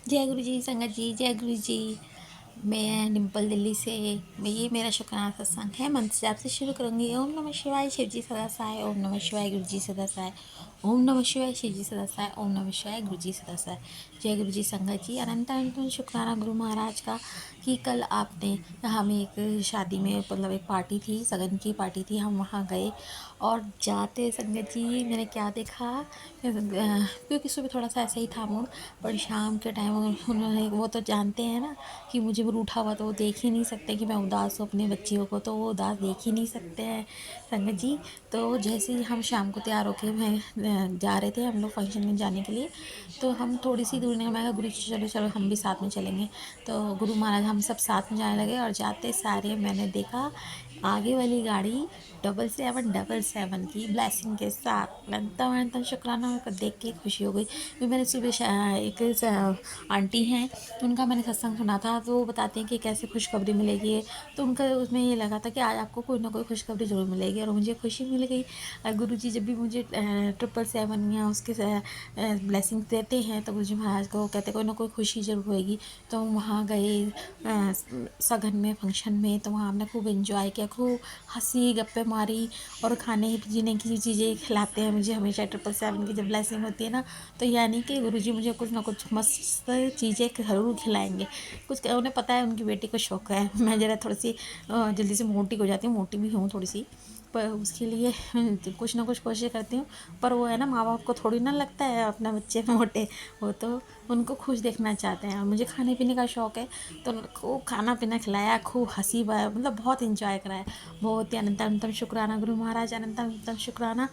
जय गुरु जी संगत जी, जय गुरु जी। मैं डिम्पल दिल्ली से। ये मेरा शुक्राना सत्संग है। मंत्र से आपसे शुरू करूँगी। ओम नमः शिवाय, शिव जी सदा सहाय। ओम नमः शिवाय, गुरु जी सदा सहाय। ओम नमः शिवाय, शिव जी सदा सहाय। ओम नमः शिवाय, गुरु जी सदा सहाय। जय गुरु जी संगत जी। अनंत अनंत शुक्राना गुरु महाराज का कि कल आपने हमें एक शादी में मतलब एक पार्टी थी, सगन की पार्टी थी, हम वहाँ गए और जाते संगत जी मैंने क्या देखा, क्योंकि सुबह थोड़ा सा ऐसे ही था मूड, पर शाम के टाइम उन्होंने, वो तो जानते हैं ना कि मुझे वो रूठा हुआ तो वो देख ही नहीं सकते कि मैं उदास हूँ अपने बच्चियों को, तो वो उदास देख ही नहीं सकते हैं संगत जी। तो जैसे ही हम शाम को तैयार होके मैं जा रहे थे हम लोग फंक्शन में जाने के लिए, तो हम थोड़ी सी दूर ने मैं कहा गुरु जी चलो चलो हम भी साथ में चलेंगे। तो गुरु महाराज हम सब साथ में जाने लगे और जाते सारे मैंने देखा आगे वाली गाड़ी 7777 की ब्लेसिंग के साथ। अनंतम अनंतम शुक्राना। मेरे को देख के खुशी हो गई क्योंकि मैंने सुबह एक आंटी हैं उनका मैंने सत्संग सुना था, तो वो बताते हैं कि कैसे खुशखबरी मिलेगी, तो उनका उसमें ये लगा था कि आज आपको कोई ना कोई खुशखबरी ज़रूर मिलेगी और मुझे खुशी मिल गई। गुरु जी जब भी मुझे 777 या उसके ब्लेसिंग देते हैं तो गुरु जी महाराज को कहते कोई ना कोई खुशी ज़रूर होएगी। तो हम वहाँ गए सगन में, फंक्शन में, तो वहाँ हमने खूब एंजॉय किया, खूब हंसी गप्पे मारी और खाने पीने की चीज़ें खिलाते हैं मुझे हमेशा। 777 की जब ब्लेसिंग होती है ना, तो यानी कि गुरुजी मुझे कुछ ना कुछ मस्त चीज़ें ज़रूर खिलाएंगे। कुछ उन्हें पता है उनकी बेटी को शौक है, मैं ज़रा थोड़ी सी जल्दी से मोटी हो जाती हूँ, मोटी भी हूँ थोड़ी सी, पर उसके लिए कुछ ना कुछ कोशिश करती हूँ। पर वो है ना, माँ बाप को थोड़ी ना लगता है अपना बच्चे मोटे, वो तो उनको खुश देखना चाहते हैं और मुझे खाने पीने का शौक़ है, तो खूब खाना पीना खिलाया, खूब हंसी मतलब बहुत इंजॉय कराया। बहुत ही अनंत अनंतम शुक्राना गुरु महाराज, अनंत अनंतम शुक्राना।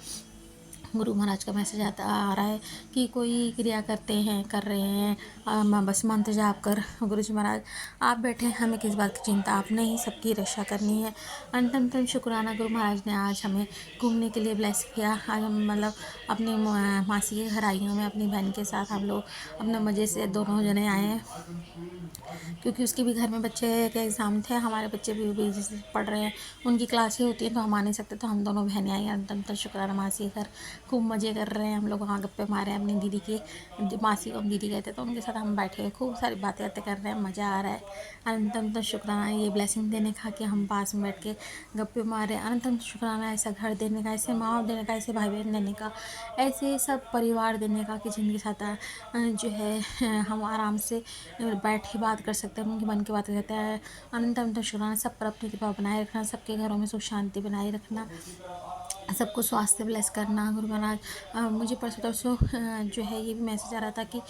गुरु महाराज का मैसेज आ रहा है कि कोई क्रिया करते हैं, कर रहे हैं, बस मंत्र जाप कर। गुरु जी महाराज आप बैठे हैं, हमें किस बात की चिंता, आपने ही सबकी रक्षा करनी है। अंतम शुक्राना गुरु महाराज ने आज हमें घूमने के लिए ब्लेस किया। आज हम मतलब अपनी मासी के घर आई हूँ मैं अपनी बहन के साथ, हम लोग अपने मज़े से दोनों जने आए हैं क्योंकि उसके भी घर में बच्चे के एग्ज़ाम थे, हमारे बच्चे भी जैसे पढ़ रहे हैं, उनकी क्लासें होती हैं तो हम आ नहीं सकते, तो हम दोनों बहनें आई हैं अंतर शुक्राना मासी के घर। खूब मज़े कर रहे हैं हम लोग, वहाँ गप्पे मारे हैं अपनी दीदी के, मासी को हम दीदी कहते हैं, तो उनके साथ हम बैठे हैं, खूब सारी बातें कर रहे हैं, मज़ा आ रहा है। अनंत शुक्राना ये ब्लेसिंग देने का कि हम पास में बैठ के गप्पे मारे। अनंत शुक्राना ऐसा घर देने का, ऐसे माँ देने का, ऐसे भाई बहन देने का, ऐसे सब परिवार देने का कि जिनके साथ जो है हम आराम से बैठ के बात कर सकते हैं, उनके मन की बात करते हैं। अनंत अनंत शुक्राना सब पर अपनी कृपा बनाए रखना, सबके घरों में सुख शांति बनाए रखना, सबको स्वास्थ्य ब्लेस करना। गुरु महाराज मुझे परसों जो है ये भी मैसेज आ रहा था कि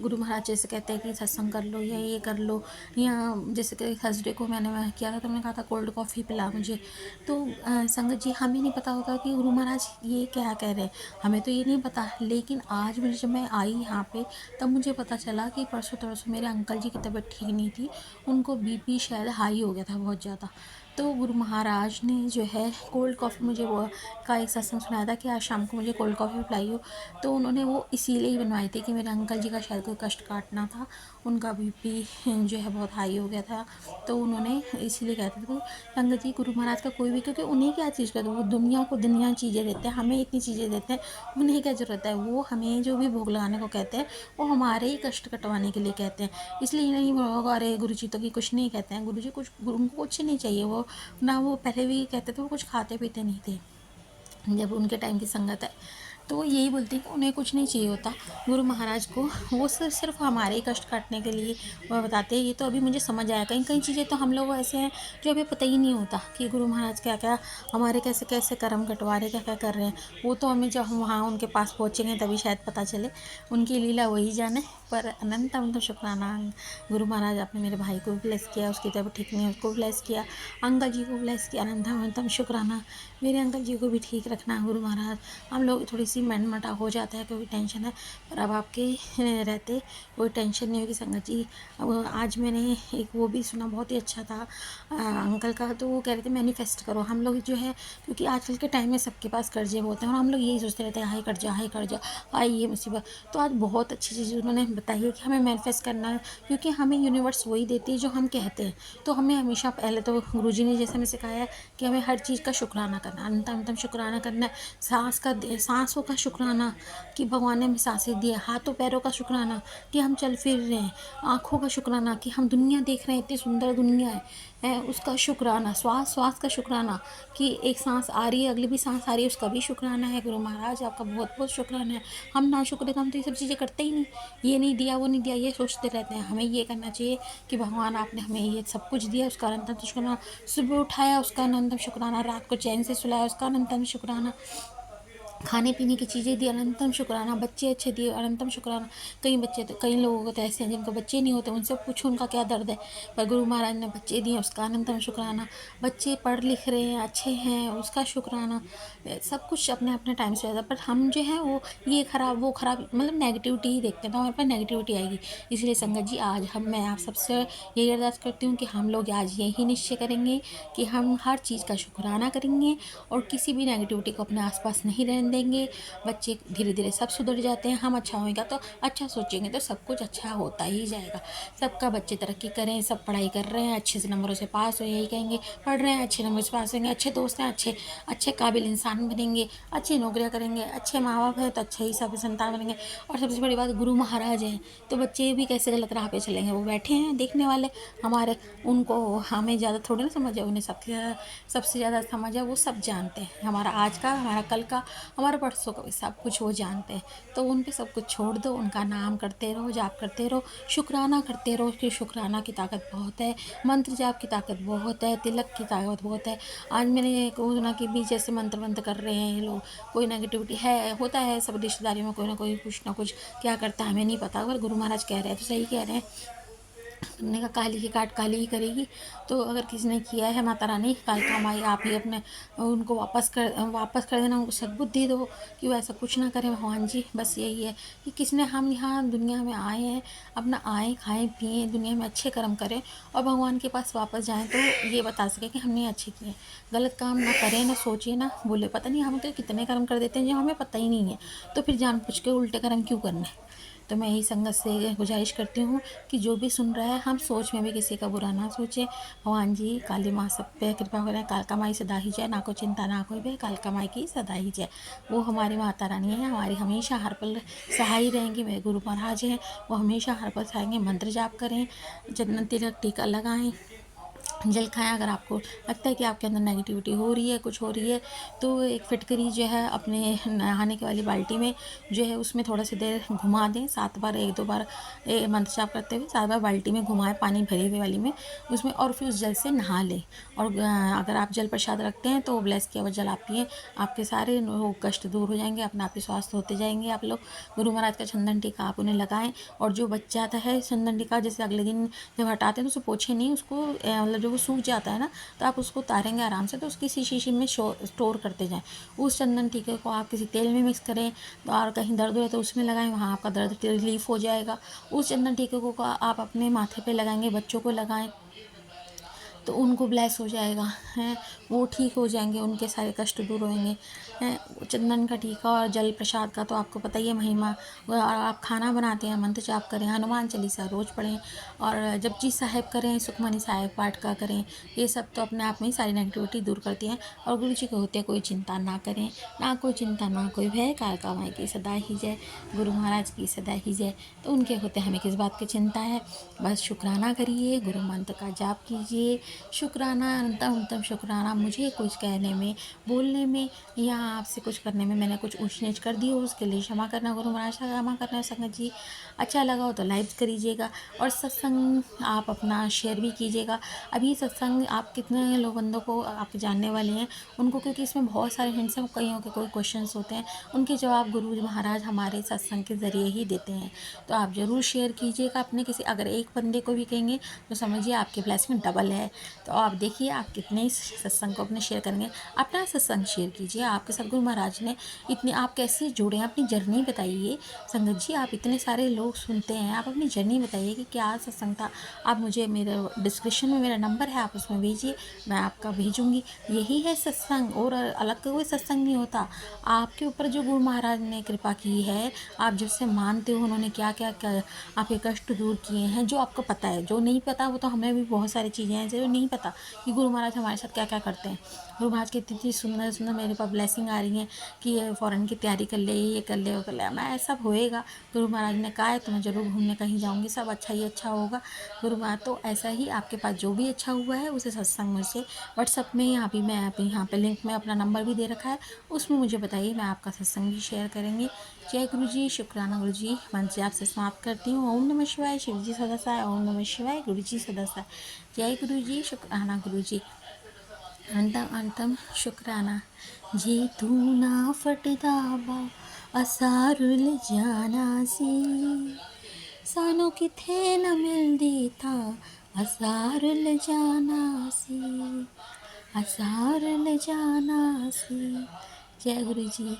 गुरु महाराज जैसे कहते हैं कि सत्संग कर लो या ये कर लो, या जैसे कि थर्सडे को मैंने किया था तो मैंने कहा था कोल्ड कॉफ़ी पिला मुझे। तो संगत जी हमें नहीं पता होता कि गुरु महाराज ये क्या कह रहे हैं, हमें तो ये नहीं पता। लेकिन आज मुझे जब मैं आई यहाँ पे तब मुझे पता चला कि परसों तरसों मेरे अंकल जी की तबीयत ठीक नहीं थी, उनको बीपी शायद हाई हो गया था बहुत ज़्यादा। तो गुरु महाराज ने जो है कोल्ड कॉफ़ी मुझे वो का एक सत्संग सुनाया था कि आज शाम को मुझे कोल्ड कॉफ़ी पिलाई हो, तो उन्होंने वो इसीलिए ही बनवाई थी कि मेरे अंकल जी का शायद कोई कष्ट काटना था, उनका बीपी जो है बहुत हाई हो गया था, तो उन्होंने इसीलिए कहते थे। तो संगत जी गुरु महाराज का कोई भी, क्योंकि उन्हें क्या चीज़ का, वो दुनिया को दुनिया चीज़ें देते हैं, हमें इतनी चीज़ें देते हैं, उन्हें क्या ज़रूरत है, वो हमें जो भी भोग लगाने को कहते हैं वो हमारे ही कष्ट कटवाने के लिए कहते हैं। इसलिए नहीं वो अरे गुरु जी तो कि कुछ नहीं कहते हैं, गुरु जी उनको कुछ नहीं चाहिए, वो ना वो पहले भी कहते थे वो कुछ खाते पीते नहीं थे जब उनके टाइम की संगत है, तो वो यही बोलती है कि उन्हें कुछ नहीं चाहिए होता गुरु महाराज को, वो सिर्फ हमारे ही कष्ट काटने के लिए वो बताते हैं। ये तो अभी मुझे समझ आया, कहीं कहीं चीज़ें तो हम लोग ऐसे हैं जो अभी पता ही नहीं होता कि गुरु महाराज क्या क्या हमारे कैसे कैसे कर्म कटवा रहे, क्या क्या कर रहे हैं। वो तो हमें जब हम वहाँ उनके पास पहुँचेंगे तभी शायद पता चले, उनकी लीला वही जाने। पर अनंत अनंत शुक्राना गुरु महाराज, आपने मेरे भाई को भी ब्लेस किया, उसकी तबीयत ठीक नहीं है उसको ब्लेस किया, अंकल जी को ब्लेस किया। अनंत अनंतम शुक्राना मेरे अंकल जी को भी ठीक रखना गुरु महाराज। हम लोग थोड़ी सी मनमुटाव हो जाता है, कोई टेंशन है, पर अब आपके रहते कोई टेंशन नहीं होगी संगत जी। अब आज मैंने एक वो भी सुना, बहुत ही अच्छा था अंकल का, तो वो कह रहे थे मैनिफेस्ट करो। हम लोग जो है क्योंकि आजकल के टाइम में सबके पास कर्जे होते हैं और हम लोग यही सोचते रहते हैं हाय कर्जा हाय कर्जा हाय ये मुसीबत, तो आज बहुत अच्छी चीज़ उन्होंने बताइए कि हमें मैनिफेस्ट करना है, क्योंकि हमें यूनिवर्स वही देती है जो हम कहते हैं। तो हमें हमेशा पहले तो गुरुजी ने जैसे हमें सिखाया है कि हमें हर चीज़ का शुक्राना करना, अनंतम शुक्राना करना है। सांसों का शुक्राना कि भगवान ने हमें सांसें दी है, हाथों पैरों का शुक्राना कि हम चल फिर रहे हैं, आँखों का शुक्राना कि हम दुनिया देख रहे हैं, इतनी सुंदर दुनिया है उसका शुक्राना, श्वास का शुक्राना कि एक सांस आ रही है, अगली भी सांस आ रही है, उसका भी शुक्राना है। गुरु महाराज आपका बहुत बहुत शुक्राना है। हम ना शुक्र तो हम तो ये सब चीज़ें करते ही नहीं, ये नहीं दिया वो नहीं दिया ये सोचते रहते हैं। हमें ये करना चाहिए कि भगवान आपने हमें ये सब कुछ दिया, उसका अनंतम शुक्राना। सुबह उठाया उसका अनंतम शुक्राना, रात को चैन से सुलाया उसका अनंतम शुक्राना, खाने पीने की चीज़ें दी अनंतम शुक्राना, बच्चे अच्छे दिए अनंतम शुक्राना। कई लोगों को तो ऐसे हैं जिनको बच्चे नहीं होते, उनसे पूछो उनका क्या दर्द है, पर गुरु महाराज ने बच्चे दिए उसका अनंतम शुक्राना। बच्चे पढ़ लिख रहे हैं, अच्छे हैं, उसका शुक्राना। सब कुछ अपने अपने टाइम से होता है, पर हम जो है वो ये खराब वो खराब मतलब नेगेटिविटी ही देखते हैं, तो हमारे पास नेगेटिविटी आएगी। इसलिए संगत जी आज मैं आप सबसे यही अरदास करती हूँ कि हम लोग आज यही निश्चय करेंगे कि हम हर चीज़ का शुक्राना करेंगे और किसी भी नेगेटिविटी को अपने आसपास नहीं रहने देंगे। बच्चे धीरे धीरे सब सुधर जाते हैं, हम अच्छा होएगा तो अच्छा सोचेंगे तो सब कुछ अच्छा होता ही जाएगा। सबका बच्चे तरक्की करें, सब पढ़ाई कर रहे हैं, अच्छे से नंबरों से पास हो, यही कहेंगे, पढ़ रहे हैं अच्छे नंबर से पास होंगे, अच्छे दोस्त हैं, अच्छे अच्छे काबिल इंसान बनेंगे, अच्छी नौकरियाँ करेंगे, अच्छे माँ बाप हैं तो अच्छे ही सब संतान बनेंगे। और सबसे बड़ी बात गुरु महाराज हैं तो बच्चे भी कैसे गलत राह पे चलेंगे, वो बैठे हैं देखने वाले हमारे, उनको हमें ज़्यादा थोड़ी ना समझ है, उन्हें सबसे ज़्यादा समझ है, वो सब जानते हैं, हमारा आज का, हमारा कल का, हमारा परसों का, सब कुछ वो जानते हैं। तो उन पे सब कुछ छोड़ दो, उनका नाम करते रहो, जाप करते रहो, शुक्राना करते रहो कि शुक्राना की ताकत बहुत है, मंत्र जाप की ताकत बहुत है, तिलक की ताकत बहुत है। आज मैंने कोरोना के बीच जैसे मंत्र बंद कर रहे हैं ये लोग, कोई नेगेटिविटी है होता है, सब रिश्तेदारियों में कोई ना कोई कुछ ना कुछ क्या करता है हमें नहीं पता, अगर गुरु महाराज कह रहे हैं तो सही कह रहे हैं। हमने कहा काली की काट काली ही करेगी, तो अगर किसी ने किया है माता रानी कालिका माई आप ही अपने उनको वापस कर देना, उनको सद्बुद्धि दो कि वो ऐसा कुछ ना करें भगवान जी। बस यही है कि किसने हम यहाँ दुनिया में आए हैं, अपना आए खाएं पिएं, दुनिया में अच्छे कर्म करें और भगवान के पास वापस जाएं तो ये बता सके कि हमने अच्छे किए, गलत काम ना करें, ना सोचिए, ना बोले। पता नहीं हम तो कितने कर्म कर देते हैं जो हमें पता ही नहीं है, तो फिर जानबूझ के उल्टे कर्म क्यों करने। तो मैं यही संगत से गुजारिश करती हूँ कि जो भी सुन रहा है हम सोच में भी किसी का बुरा ना सोचें। भगवान जी काली माँ सब पे कृपा करें, कालका माई सदा ही जय, ना को चिंता ना कोई भय, कालका माई की सदा ही जय। वो हमारी माता रानी है, हमारी हमेशा हर पल सहाय रहेंगी। मेरे गुरु महाराज हैं, वो हमेशा हर पल सहायेंगे। मंत्र जाप करें, चंदन तिलक टीका लगाएं, जल खाएं। अगर आपको लगता है कि आपके अंदर नेगेटिविटी हो रही है, कुछ हो रही है, तो एक फिटकरी जो है अपने नहाने की वाली बाल्टी में जो है उसमें थोड़ा सी देर घुमा दें, 7 बार 1-2 बार मंत्र जाप करते हुए 7 बार बाल्टी में घुमाएं, पानी भरी हुई वाली में उसमें, और फिर उस जल से नहा लें। और अगर आप जल प्रसाद रखते हैं तो ब्लेस किया हुआ जल आप पिए, आपके सारे कष्ट दूर हो जाएंगे, अपना आप ही स्वास्थ्य होते जाएंगे। आप लोग गुरु महाराज का चंदन टीका आप उन्हें लगाएं, और जो बच जाता है चंदन टीका जैसे अगले दिन जब हटाते हैं तो उसे पोछे नहीं, उसको मतलब जब वो सूख जाता है ना तो आप उसको उतारेंगे आराम से, तो उसकी शीशी में स्टोर करते जाएं। उस चंदन टीके को आप किसी तेल में मिक्स करें, और कहीं दर्द हो तो उसमें लगाएं, वहाँ आपका दर्द रिलीफ हो जाएगा। उस चंदन टीके को आप अपने माथे पे लगाएंगे, बच्चों को लगाएं तो उनको ब्लेस हो जाएगा, हैं वो ठीक हो जाएंगे, उनके सारे कष्ट दूर होंगे। हैं चंदन का टीका और जल प्रसाद का तो आपको पता ही है महिमा। और आप खाना बनाते हैं, मंत्र जाप करें, हनुमान चालीसा रोज़ पढ़ें, और जपजी साहिब करें, सुखमनी साहिब पाठ का करें। ये सब तो अपने आप में ही सारी नेगेटिविटी दूर करती हैं। और गुरु जी के होते कोई चिंता ना करें, ना कोई चिंता ना कोई भय, कालका माई की सदा ही जय, गुरु महाराज की सदा ही जय। तो उनके होते हमें किस बात की चिंता है, बस शुक्राना करिए, गुरु मंत्र का जाप कीजिए। शुक्राना अनंतम शुक्राना। मुझे कुछ कहने में, बोलने में या आपसे कुछ करने में मैंने कुछ ऊंच नीच कर दी हो उसके लिए क्षमा करना, गुरु महाराज का क्षमा करना। संगत जी अच्छा लगा हो तो लाइक करिएगा, और सत्संग आप अपना शेयर भी कीजिएगा। अभी सत्संग आप कितने लोग बंदों को आप जानने वाले हैं उनको, क्योंकि इसमें बहुत सारे हिंट्स हैं, कईयों के कोई क्वेश्चंस होते हैं, उनके जवाब गुरु महाराज हमारे सत्संग के ज़रिए ही देते हैं। तो आप ज़रूर शेयर कीजिएगा अपने किसी, अगर एक बंदे को भी कहेंगे तो समझिए आपकी ब्लेसिंग डबल है। तो आप देखिए आप कितने इस सत्संग को अपने शेयर करेंगे। अपना सत्संग शेयर कीजिए, आपके सतगुरु महाराज ने इतने, आप कैसे जुड़े हैं, अपनी जर्नी बताइए। संगत जी आप इतने सारे लोग सुनते हैं, आप अपनी जर्नी बताइए कि क्या सत्संग था। आप मुझे, मेरे डिस्क्रिप्शन में मेरा नंबर है, आप उसमें भेजिए, मैं आपका भेजूँगी। यही है सत्संग, और अलग कोई सत्संग नहीं होता। आपके ऊपर जो गुरु महाराज ने कृपा की है, आप जिससे मानते हो उन्होंने क्या क्या आपके कष्ट दूर किए हैं, जो आपको पता है। जो नहीं पता वो तो हमें भी बहुत सारी चीज़ें हैं जो नहीं पता कि गुरु महाराज हमारे साथ क्या क्या करते हैं। गुरु महाराज की इतनी सुंदर सुंदर मेरे पास ब्लेसिंग आ रही है कि ये फ़ॉरेन की तैयारी कर ले, ये कर ले, वो कर ले। मैं सब होएगा, गुरु महाराज ने कहा है तो मैं ज़रूर घूमने कहीं जाऊँगी, सब अच्छा ही अच्छा होगा। गुरु महाराज तो ऐसा ही आपके पास जो भी अच्छा हुआ है उसे सत्संग में से व्हाट्सअप में, यहाँ भी मैं यहाँ पे लिंक में अपना नंबर भी दे रखा है, उसमें मुझे बताइए, मैं आपका सत्संग भी शेयर करेंगे। जय गुरु जी, शुक्राना गुरु जी। मंत्र आपसे समाप्त करती हूँ। ओम नमः शिवाय, शिव जी सदा सहाय। ओम नमः शिवाय, गुरु जी सदा सहाय। जय गुरु जी, शुक्राना गुरु जी। अंतम अंतम शुक्राना। जे तू ना फटदा बा असारुल जाना सी, सानू किथे न मिलदी था असारुल जाना सी, असारुल जाना सी। जय गुरु जी।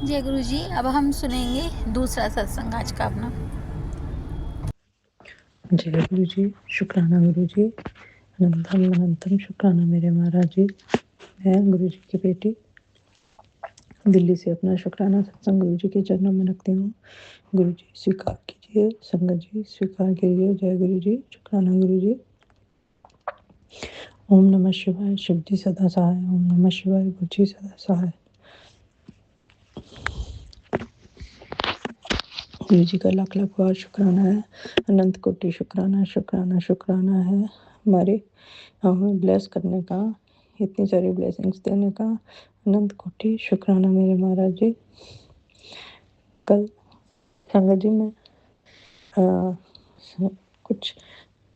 जय गुरु जी। अब हम सुनेंगे दूसरा सत्संग आज का अपना। जय गुरु जी, शुक्राना गुरु जी। अनंतम अनंतम शुक्राना मेरे महाराज जी। मैं गुरु जी की बेटी दिल्ली से अपना शुक्राना सत्संग गुरु जी के चरणों में रखती हूँ। गुरु जी स्वीकार कीजिए, संगत जी स्वीकार कीजिए। जय गुरु जी, शुक्राना गुरु जी। ओम नमः शिवाय, शिव जी सदा सहाय। ओम नमः शिवाय, गुरु जी सदा सहाय। गुरु जी का लाख लाख बार शुक्राना है, अनंत कोटि शुक्राना शुक्राना शुक्राना है हमारे हमें ब्लेस करने का, इतनी सारी ब्लेसिंग्स देने का। अनंत कोटि शुक्राना मेरे महाराज जी। कल संगत जी में कुछ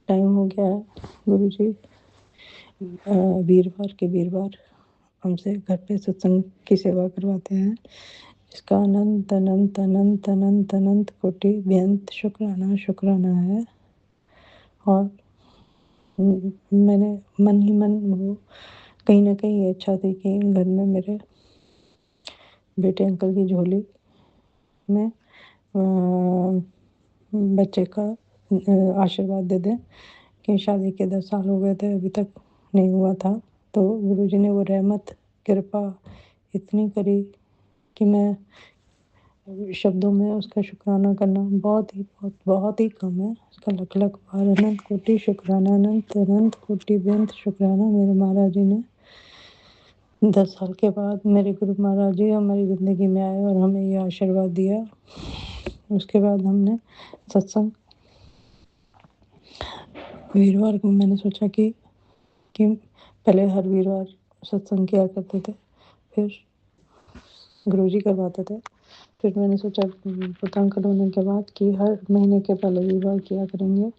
टाइम हो गया है, गुरु जी वीरवार के वीरवार हमसे घर पे सत्संग की सेवा करवाते हैं, इसका अनंत अनंत अनंत अनंत अनंत कोटि बेअंत शुक्राना शुक्राना है। और मैंने मन ही मन वो कहीं ना कहीं ये इच्छा थी कि घर में मेरे बेटे अंकल की झोली में बच्चे का आशीर्वाद दे दें कि शादी के 10 साल हो गए थे, अभी तक नहीं हुआ था। तो गुरुजी ने वो रहमत कृपा इतनी करी कि मैं शब्दों में उसका शुक्राना करना बहुत ही कम है। उसका लख लख बार अनंत कोटि शुक्राना, अनंत अनंत कोटि बेअंत शुक्राना मेरे महाराज जी ने 10 साल के बाद मेरे गुरु महाराज जी हमारी ज़िंदगी में आए और हमें ये आशीर्वाद दिया। उसके बाद हमने सत्संग वीरवार को मैंने सोचा कि पहले हर वीरवार सत्संग किया करते थे, फिर गुरुजी करवाते थे। फिर मैंने सोचा पुतांकल होने के बाद कि हर महीने के पहले वीरवार किया करेंगे।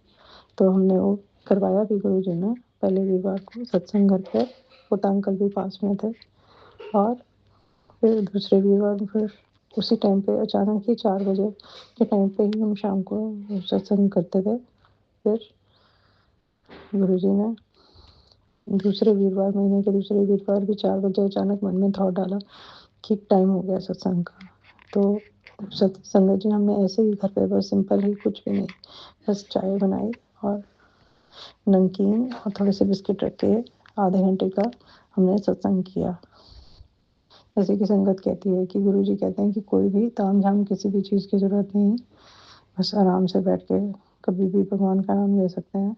तो हमने वो करवाया भी गुरुजी ने पहले वीरवार को सत्संग घर पर, पुतांकल भी पास में थे। और फिर दूसरे वीरवार फिर उसी टाइम पे अचानक ही 4 बजे के टाइम पे ही हम शाम को सत्संग करते थे। फिर गुरुजी ने दूसरे वीरवार, महीने के दूसरे वीरवार भी 4 बजे अचानक मन में थॉट डाला कि टाइम हो गया सत्संग का। तो संगत जी हमने ऐसे ही घर पे बस सिंपल ही, कुछ भी नहीं, बस चाय बनाई और नमकीन और थोड़े से बिस्किट रख के आधे घंटे का हमने सत्संग किया। जैसे कि संगत कहती है कि गुरुजी कहते हैं कि कोई भी ताम झाम किसी भी चीज़ की ज़रूरत नहीं, बस आराम से बैठ के कभी भी भगवान का नाम ले सकते हैं।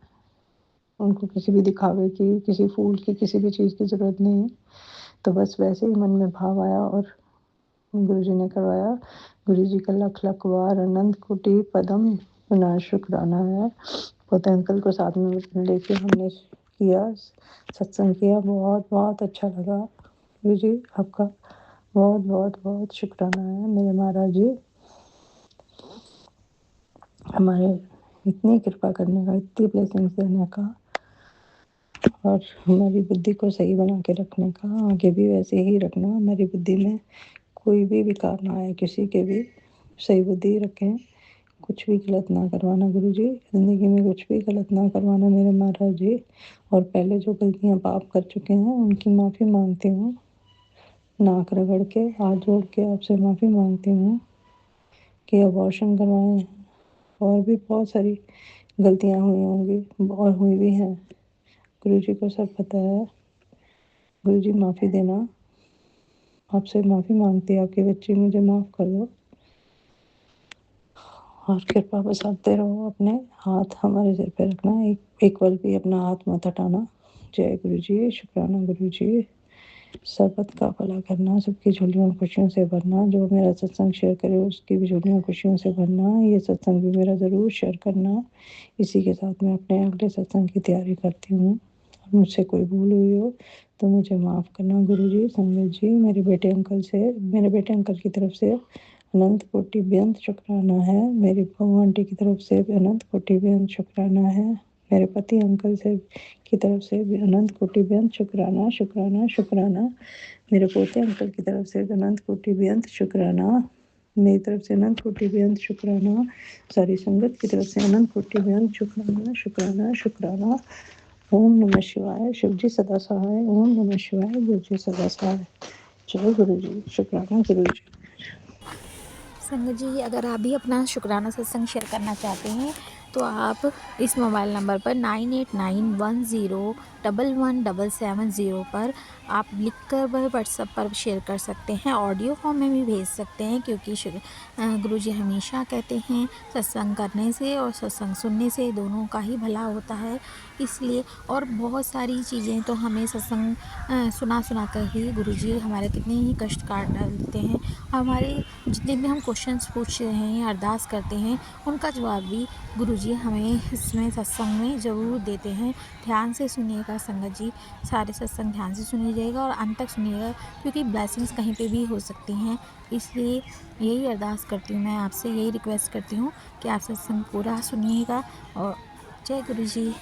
उनको किसी भी दिखावे की, किसी फूल की, किसी भी चीज़ की ज़रूरत नहीं है। तो बस वैसे ही मन में भाव आया और गुरुजी ने करवाया। गुरुजी का लख-लख वार अनंत कोटि पदम पुनः शुक्राना है। पोते अंकल को साथ में लेके हमने किया, सत्संग किया, बहुत अच्छा लगा। गुरुजी आपका बहुत शुक्राना है मेरे महाराज जी, हमारे इतनी कृपा करने का, इतनी ब्लेसिंग्स देने का और हमारी बुद्धि को सही बना के रखने का। आगे भी वैसे ही रखना, हमारी बुद्धि में कोई भी विकार ना आए, किसी के भी सही बुद्धि रखें, कुछ भी गलत ना करवाना गुरुजी, ज़िंदगी में कुछ भी गलत ना करवाना मेरे महाराज जी। और पहले जो गलतियाँ पाप कर चुके हैं उनकी माफ़ी मांगती हूँ, नाक रगड़ के, हाथ जोड़ के आपसे माफ़ी मांगती हूँ कि अबॉर्शन करवाएँ और भी बहुत सारी गलतियाँ हुई होंगी और हुई भी हैं। गुरुजी को सब पता है। गुरुजी माफ़ी देना, आपसे माफ़ी मांगती है आपकी बच्ची, मुझे माफ़ कर दो और कृपा बरसाते रहो। अपने हाथ हमारे सिर पे रखना, एक पल भी अपना हाथ मत हटाना। जय गुरुजी, शुक्राना गुरुजी। सबत का भला करना, सबकी झोलियों खुशियों से भरना, जो मेरा सत्संग शेयर करे उसकी भी झोलियों खुशियों से भरना। ये सत्संग भी मेरा ज़रूर शेयर करना। इसी के साथ मैं अपने अगले सत्संग की तैयारी करती हूँ। मुझसे कोई भूल हुई हो तो मुझे माफ़ करना गुरुजी। संगत जी, मेरे बेटे अंकल की तरफ से अनंत कोटि बेअंत शुक्राना है। मेरी बहू आंटी की तरफ से भी अनंत कोटि बेअंत शुक्राना है। मेरे पति अंकल से की तरफ से भी अनंत कोटि बेअंत शुक्राना शुक्राना शुक्राना। मेरे पोते अंकल की तरफ से भी अनंत कोटि बेअंत शुक्राना। मेरी तरफ से अनंत कोटि बेअंत शुक्राना। सारी संगत की तरफ से अनंत कोटि बेअंत शुक्राना शुक्राना शुक्राना। ओम नमः शिवाय। शिव जी सदा सहाय। ओम नमः शिवाय। गुरु जी सदा सहाय। जय गुरु जी। शुक्राना गुरु जी। संगत जी, अगर आप भी अपना शुक्राना सत्संग शेयर करना चाहते हैं तो आप इस मोबाइल नंबर पर 9891011770 पर आप लिखकर वह व्हाट्सएप पर शेयर कर सकते हैं। ऑडियो फॉर्म में भी भेज सकते हैं, क्योंकि गुरुजी हमेशा कहते हैं सत्संग करने से और सत्संग सुनने से दोनों का ही भला होता है। इसलिए और बहुत सारी चीज़ें तो हमें सत्संग सुना कर ही गुरुजी हमारे कितने ही कष्ट काट डालते हैं। हमारे जितने भी हम क्वेश्चंस पूछते हैं या अरदास करते हैं उनका जवाब भी गुरुजी हमें इसमें सत्संग में ज़रूर देते हैं। ध्यान से सुनिएगा संगत जी, सारे सत्संग ध्यान से सुनिएगा और अंत तक सुनिएगा, क्योंकि ब्लेसिंग्स कहीं पे भी हो सकती हैं। इसलिए यही अरदास करती हूँ मैं आपसे, यही रिक्वेस्ट करती हूँ कि आप सत्संग पूरा सुनिएगा। और जय गुरुजी।